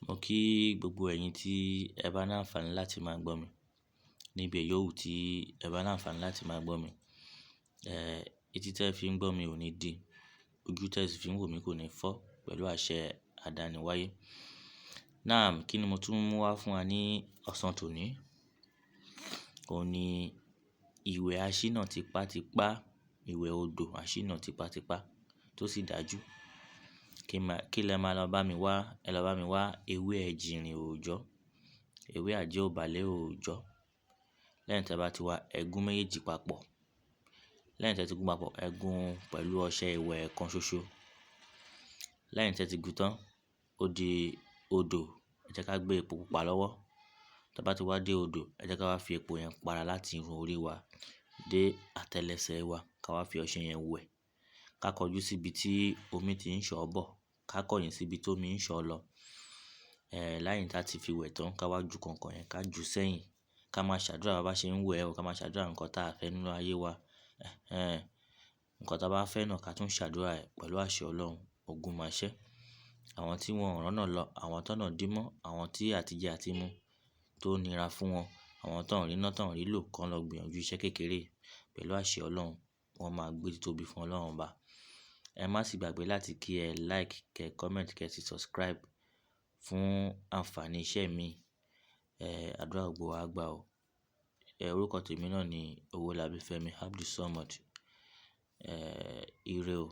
Mo kí gbogbo ẹ̀yin tí ẹ bá ní àǹfààní láti máa gbọ́ mi. Níbi yòówù tí ẹ bá ní àǹfààní láti máa gbọ́ mi. Etí tẹ́ fi ń gbọ́ mi ò ní di, ojú tẹ́ sì fi ń wò mí kò ní fọ́ pẹ̀lú àṣẹ àdániwáyé. Náà kí ni mo tún mú wá fún wa ní ọ̀sán tòní? Òun ni ìwẹ̀ aṣínà tipátipá, ìwẹ̀ odò aṣínà tipátipá tó sì dájú. Kí lẹ máa lọ bá mi wá? Ẹ lọ bá mi wá ewé ẹ̀jìrìn òòjọ́, ewé àjẹ́ òbálẹ̀ òòjọ́. Lẹ́yìn tí ẹ bá ti wá, ẹ gún méjèèjì papọ̀. Lẹ́yìn tí ẹ ti gún papọ̀, ẹ gún pẹ̀lú ọṣẹ ìwẹ̀ kan ṣoṣo. Lẹ́yìn tí ẹ ti gún tán, ó di odò. Ẹ jẹ́ ká gbé epo pupa lọ́wọ́. Tí a bá ti wá dé odò, ẹ jẹ́ ká wá fi epo yẹn para láti irun orí wa dé àtẹ́lẹsẹ̀ wa. Ká wá fi ọṣẹ yẹn wẹ̀. Ká kọjú síbi tí omi ti ń ṣàn bọ̀. Ká kọ̀yìn síbi tó omi ń ṣàn lọ. Lẹ́yìn tí a ti fi wẹ̀ tán, ká wá ju kànkàn yẹn, ká ju sẹ́yìn. Ká máa ṣàdúrà bá ṣe ń wẹ̀ ká máa ṣàdúrà nǹkan tí a fẹ́ nínú ayé wa. Nǹkan tí a bá fẹ́ náà ká tún ṣàdúrà ẹ̀ pẹ̀lú àṣẹ Ọlọ́run. Ogun máa ṣẹ́. Àwọn tí wọ́n ò rọ́nà lọ, àwọn tọ́nà dí mọ́, àwọn tí àtijẹ àti mú tó nira fún wọn, àwọn tó ń rí iná tó ń rí lò kàn lọ gbìyànjú iṣẹ́ kékeré pẹ̀lú àṣẹ Ọlọ́run. Wọ́n máa gbé títóbi fún Ọlọ́run Ọba. Ẹ má sì gbàgbé láti kí ẹ like, kí ẹ comment, kí ẹ sì subscribe fún àǹfààní iṣẹ́ mi. Àdúrà gbogbo wa gbà o. Orúkọ tèmi náà ni Owólabí Fẹ́mi Abdulswamad. Ire o.